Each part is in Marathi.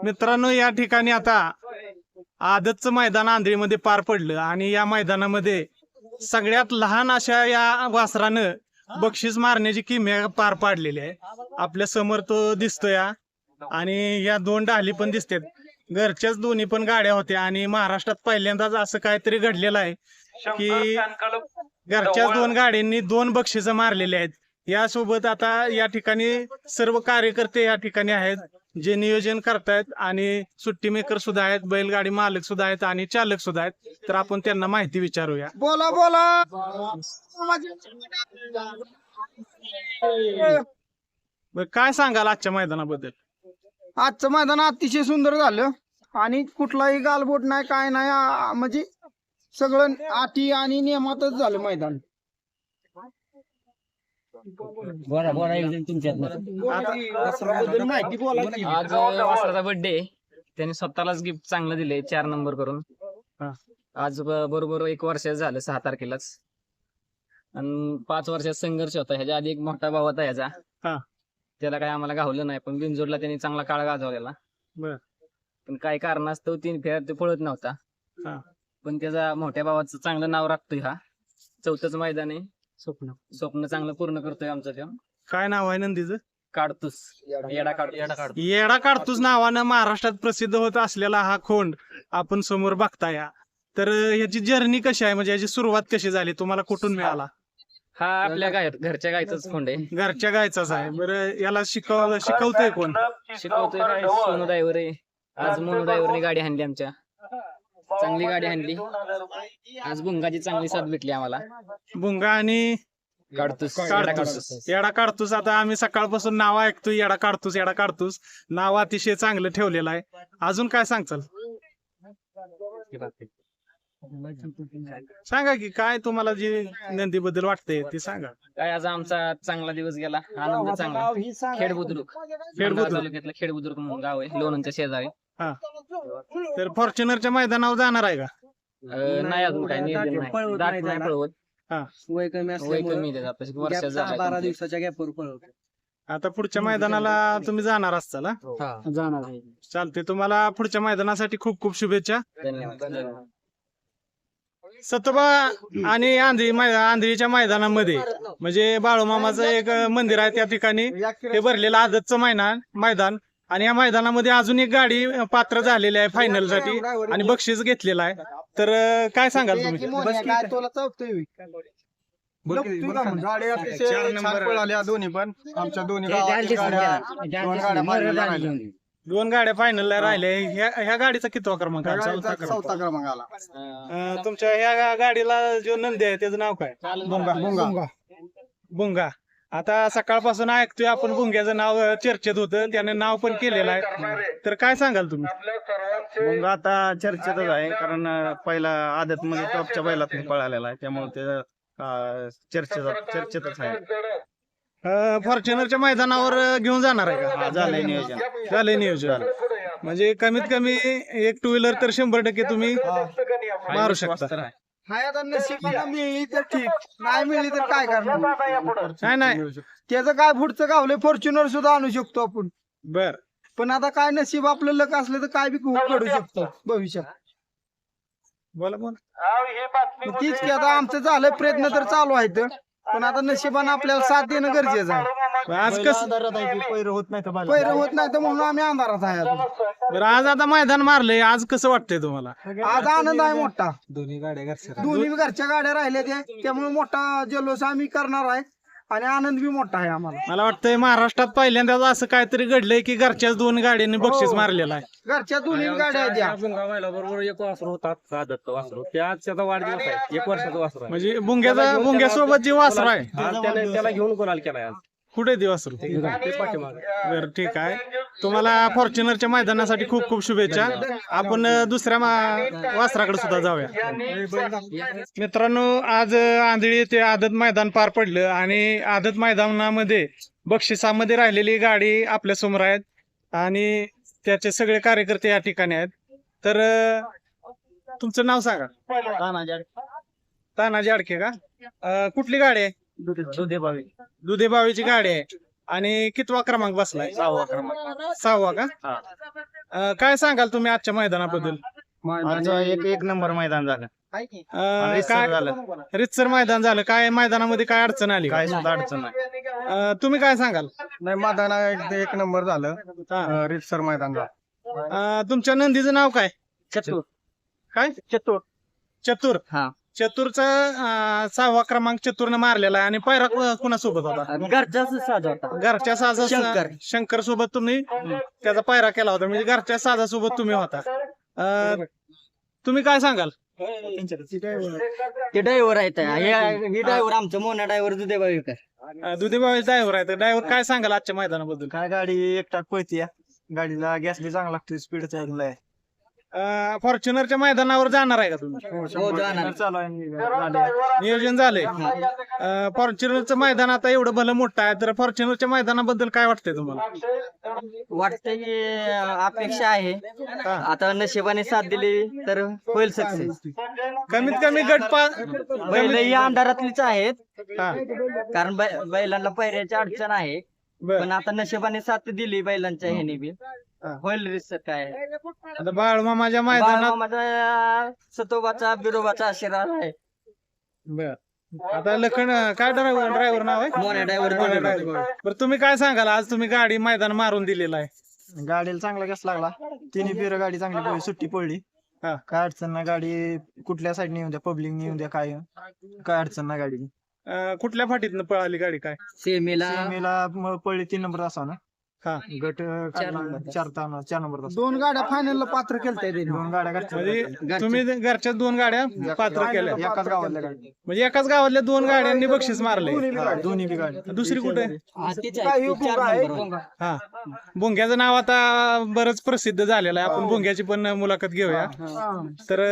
मित्रांनो, या ठिकाणी आता आदतचं मैदान आंधळीमध्ये पार पडलं आणि या मैदानामध्ये सगळ्यात लहान अशा या वासरानं बक्षीस मारण्याची किमया पार पाडलेली आहे. आपल्या समोर तो दिसतोय आणि या दोन डाली पण दिसतात. घरच्याच दोन्ही पण गाड्या होत्या आणि महाराष्ट्रात पहिल्यांदाच असं काहीतरी घडलेलं आहे की घरच्याच दोन गाड्यांनी दोन बक्षिसं मारलेली आहेत. यासोबत आता या ठिकाणी सर्व कार्यकर्ते या ठिकाणी आहेत जे नियोजन करतायत आणि सुट्टी मेकर सुद्धा आहेत, बैलगाडी मालक सुद्धा आहेत आणि चालक सुद्धा आहेत. तर आपण त्यांना माहिती विचारूया. बोला बोला. काय सांगाल आजच्या मैदानाबद्दल? आजचं मैदान अतिशय सुंदर झालं आणि कुठलाही गालबोट नाही, काय नाही, म्हणजे सगळं अटी आणि नियमातच झालं मैदान. माहिती बोला. आज वासराचा बर्थडे, त्याने स्वतःलाच गिफ्ट चांगलं दिले 4 नंबर करून. आज बरोबर 1 वर्ष झालं 6 तारखेलाच. आणि 5 वर्षात संघर्ष होता. ह्याच्या आधी एक मोठा भाव होता ह्याचा, त्याला काय आम्हाला गावलं नाही, पण बिनजोडला त्यांनी चांगला काळ गाजवलेला. पण काही कारणास्तव 3 फेऱ्यात ते पळत नव्हता. पण त्याचा मोठ्या भावाचं चांगलं नाव राखतोय. हा 4थंच मैदान आहे. स्वप्न चांगलं पूर्ण करतोय आमचं. ते काय नाव आहे नंदीचं? काढतोस येडा काढतोस नावानं महाराष्ट्रात प्रसिद्ध होत असलेला हा खोंड आपण समोर बघताय. तर ह्याची जर्नी कशी आहे, म्हणजे याची सुरुवात कशी झाली, तुम्हाला कुठून मिळाला? हा आपल्या घरच्या गायचाच खोंड आहे. घरच्या गायचाच आहे. बरं, याला शिकवतोय कोण? शिकवतोय सोनू ड्रायव्हर आहे. आज मोनू ड्रायव्हरने गाडी हाणली, आमच्या चांगली गाडी हाणली. आज भुंगाची चांगली साथ भेटली आम्हाला. भुंगा आणि येडा काढतोस. आता आम्ही सकाळपासून नाव ऐकतोय, येडा काढतोस. नाव अतिशय चांगलं ठेवलेलं आहे. अजून काय सांगचाल? सांगा की काय तुम्हाला जी नंदीबद्दल वाटतंय ते सांगा. काय आज आमचा चांगला दिवस गेला, आनंद चांगला. खेड बुद्रुक तालुक्यातलं खेड बुद्रुक म्हणून गाव आहे, लोणंदच्या शेजारी. तर फॉर्च्युनरच्या मैदानावर जाणार आहे का? नाही अजून काही नियोजन नाही. दात नाही पळवत. वय कमी वय कमी आहे त्याचं, वर्ष 12 दिवसाच्या गॅपवर पळवतो. आता पुढच्या मैदानाला तुम्ही जाणार असाल? जाणार आहे. चालते. तुम्हाला पुढच्या मैदानासाठी खूप खूप शुभेच्छा. धन्यवाद. सतोबा आणि आंधळीच्या मैदानामध्ये म्हणजे बाळूमामाचं एक मंदिर आहे, त्या ठिकाणी हे भरलेलं आदतचं मैदान आणि या मैदानामध्ये अजून एक गाडी पात्र झालेली आहे फायनल साठी आणि बक्षीस घेतलेलं आहे. तर काय सांगाल तुम्ही? 4 नंबर आल्या दोन्ही पण. आमच्या दोन्ही दोन गाड्या फायनलला राहिल्या. ह्या गाडीचा कितवा क्रमांक आहे? 4था क्रमांक आला. तुमच्या ह्या गाडीला जो नंदी आहे त्याचं नाव काय? भुंगा. आता सकाळपासून ऐकतोय आपण भुंग्याचं नाव चर्चेत होतं, त्याने नाव पण केलेलं आहे. तर काय सांगाल तुम्ही? भुंगा आता चर्चेतच आहे, कारण पहिला आदत मध्ये टॉपच्या बैलात पळालेला आहे, त्यामुळे ते चर्चेतच आहे. फॉर्च्युनरच्या मैदानावर घेऊन जाणार आहे का? झालंय नियोजन. म्हणजे कमीत कमी एक 2 व्हीलर तर 100% तुम्ही मारू शकता. नशिबाला मिळली तर ठीक, नाही मिळली तर काय करणार? नाही त्याचं काय पुढचं गावले फॉर्च्युनर सुद्धा आणू शकतो आपण. बर. पण आता काय नशीब आपलं लक असलं तर काय बी घडू शकतो भविष्यात. बोला. तीच की आता आमचं झालंय, प्रयत्न तर चालू आहेत, पण आता नशिबानं आपल्याला साथ देणं गरजेचं आहे. आज कसं पैर होत नाही तर म्हणून आम्ही अंधारात आहे अजून. बरं, आज आता मैदान मारलंय, आज कसं वाटतंय तुम्हाला? आज आनंद आहे मोठा. दोन्ही घरच्या गाड्या राहिल्या त्यामुळे मोठा जल्लोष आम्ही करणार आहे आणि आनंद बी मोठा आहे आम्हाला. मला वाटतंय महाराष्ट्रात पहिल्यांदाच असं काहीतरी घडलंय की घरच्याच 2 गाड्यांनी बक्षीस मारलेलं आहे. घरच्या दोन्ही गाड्या आहेत त्या. बरोबर 1 वासरू होता, आदतचं वासरू. ते आज त्याचा वाढदिवस आहे, 1 वर्षाचा वासरू आहे. म्हणजे भुंग्यासोबत जी वासरू आहे त्याला घेऊन कोणाला केलाय आज? कुठे ती वासरू? बरं, ठीक आहे. तुम्हाला फॉर्च्युनरच्या मैदानासाठी खूप खूप शुभेच्छा. आपण दुसऱ्या वासराकडे सुद्धा जाऊया. मित्रांनो, आज आंधळी येथे आदत मैदान पार पडलं आणि आदत मैदानामध्ये बक्षिसामध्ये राहिलेली गाडी आपल्या समोर आहेत आणि त्याचे सगळे कार्यकर्ते या ठिकाणी आहेत. तर तुमचं नाव सांगा. तानाजी अडके का? कुठली गाडी आहे? दुधेबावीची गाडी आहे. आणि कितवा क्रमांक बसलाय? 6वा क्रमांक. 6वा का? काय सांगाल तुम्ही आजच्या मैदानाबद्दल? आज एक नंबर मैदान झालं. काय झालं. रितसर मैदान झालं, काय मैदानामध्ये काय अडचण आली का? काय सुद्धा अडचण नाही. तुम्ही काय सांगाल? नाही मैदान एक नंबर झालं. रितसर मैदान झालं. तुमच्या नंदीचं नाव काय? चतुर. काय? चतुर. चतुर. हा. चतुरचा 6वा क्रमांक चतुरनं मारलेला आहे. आणि पायरा कुणासोबत होता? घरच्याच साज होता. घरच्या साजा शंकर. शंकर सोबत तुम्ही त्याचा पायरा केला होता, म्हणजे घरच्या साजासोबत तुम्ही होता. तुम्ही काय सांगाल? ते ड्रायव्हर आहेत हे ड्रायव्हर आमचं मोना ड्रायव्हर दुधे बावीकर. दुधीबाई ड्रायव्हर आहे, ड्रायव्हर काय सांगाल आजच्या मैदानाबद्दल? काय गाडी एकटाक पळतीये. गाडीला गॅस बी चांगला लागतोय. स्पीड चांगला आहे. फॉर्च्युनरच्या मैदानावर जाणार आहे का तुम्ही? हो, जाणार. चालू आहे. नियोजन झालंय. फॉर्च्युनरचं मैदान आता एवढं भलं मोठं आहे, तर फॉर्च्युनरच्या मैदानाबद्दल काय वाटतंय तुम्हाला? वाटतं की अपेक्षा आहे, आता नशिबाने साथ दिली तर होईल सक्सेस. कमीत कमी बैल अंधारातलीच आहेत, हा. कारण बैलांना पहिऱ्याची अडचण आहे, बर. पण आता नशिबाने साथ दिली बैलांच्या ह्याने बी हा. होईल रिसर काय. आता बाळमामाच्या मैदानात माझा सतोबाचा बिरोबाचा आशीर्वाद आहे. बर. आता लखन काय ड्रायव्हर नाव आहे? मोना ड्रायव्हर. बरं, तुम्ही काय सांगाल? आज तुम्ही गाडी मैदान मारून दिलेलं आहे. गाडीला चांगला गॅस लागला. तिन्ही फेर गाडी चांगली पळली. सुट्टी पडली. हा. काय अडचण नाही. गाडी कुठल्या साईडने येऊ द्या, पब्लिक येऊ द्या, काय अडचण नाही गाडी. कुठल्या फाटीतनं पळाली गाडी? काय सेमीला पडली 3 नंबर असा ना. हा. गट 4 नंबर तास. 2 गाड्या फायनलला पात्र केलत्या त्यांनी. 2 गाड्या घरच्या. म्हणजे तुम्ही घरच्या 2 गाड्या पात्र केल्या, एकाच गावातल्या गाडी. म्हणजे एकाच गावातल्या 2 गाड्यांनी बक्षीस मारले. दोन्ही बी गाडी. दुसरी कुठे? काही उपयोग आहे. हा. भोंग्याचं नाव आता बरंच प्रसिद्ध झालेलं आहे. आपण भोंग्याची पण मुलाखत घेऊया. तर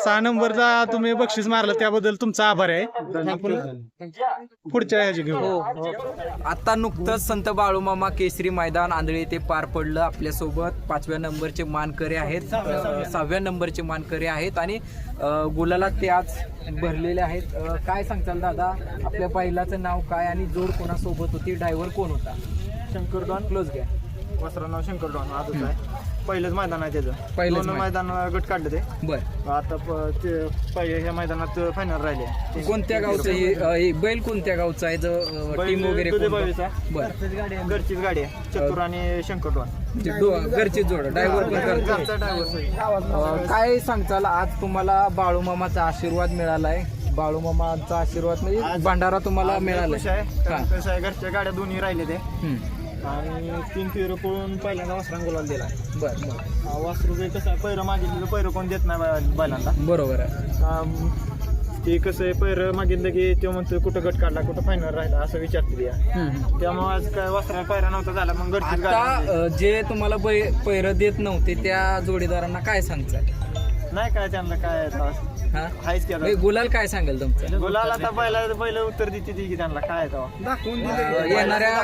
6 नंबरचा तुम्ही बक्षीस मारलं, त्याबद्दल तुमचा आभार आहे. आपण पुढच्या ह्याची घेऊ. आता नुकतंच संत बाळूमामा केसरी मैदान आंधळी येथे पार पडलं. आपल्यासोबत 5व्या नंबरचे मानकरी आहेत, 6व्या नंबरचे मानकरी आहेत आणि गुलाला ते आज भरलेले आहेत. काय सांगताल दादा, आपल्या बैलाचं नाव काय आणि जोड कोणासोबत होती, ड्रायव्हर कोण होता? शंकरडॉन क्लोज घ्या. वस्त्र नाव शंकरडॉन. आजच आहे. पहिलंच मैदान आहे त्याचं. पहिलंच 2 मैदान गट काढले ते. बर. आता पहिले ह्या मैदानात फायनल राहिले. कोणत्या गावचं हे बैल कोणत्या गावचं आहे? टीम वगैरे कोणतं? बर. घरचीच गाडी आहे. चतुर आणि शंकरडॉन. घरची जोड, ड्रायव्हर पण घरचा ड्रायव्हर. काय सांगताल, आज तुम्हाला बाळूमामाचा आशीर्वाद मिळालाय. बाळूमामाचा आशीर्वाद म्हणजे भंडारा तुम्हाला मिळाला. कसं आहे, कसं आहे, घरच्या गाड्या दोन्ही राहिले ते. हम्म. आणि 3 फेर पळून पहिल्यांदा वासरांना गुलाल दिला. बर बर. वासरू बी कसं आहे, पैरं मागितलं पैरं कोण देत नाही बैलांना. बरोबर आहे. ते कसं आहे, पैरं मागितलं की तो म्हणतो कुठं गट काढला, कुठं फायनल राहिला, असं विचारते. त्यामुळे आज काय वासराला पैरा नव्हता झाला, मग घरचीच गाडी. आता जे तुम्हाला पैरं देत नव्हते त्या जोडीदारांना काय सांगताल? नाही काय त्यांना काय हा? हायच केलं. गुलाल काय सांगाल तुमचं? गुलाल आता पहिलं उत्तर देते ती की त्यांना काय येणाऱ्या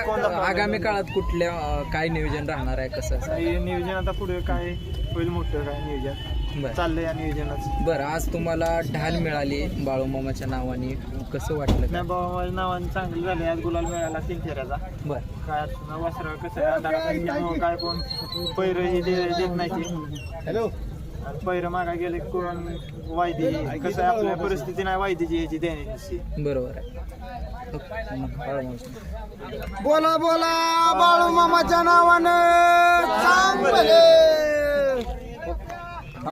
आगामी काळात कुठल्या काय नियोजन राहणार आहे, कसं नियोजन आता पुढे काय होईल, मोठं काय नियोजन बरं. चाललंय या नियोजनाचं. बरं, आज तुम्हाला ढाल मिळाली बाळूमामाच्या नावाने, कसं वाटलं? नाही बाबा, माझ्या नावाने चांगली झाली. आज गुलाल मिळाला 3 फेऱ्याचा. बरं. काय वासरा कसं आहे, आधारात काय कोण पैर ही देत नाही. हॅलो, पैर मागा गेले कोण वायदी. कसं आहे, आपल्या परिस्थिती नाही वायदीची ह्याची देण्याची. बरोबर आहे. बोला बोला बाळूमामाच्या नावानं चांगले.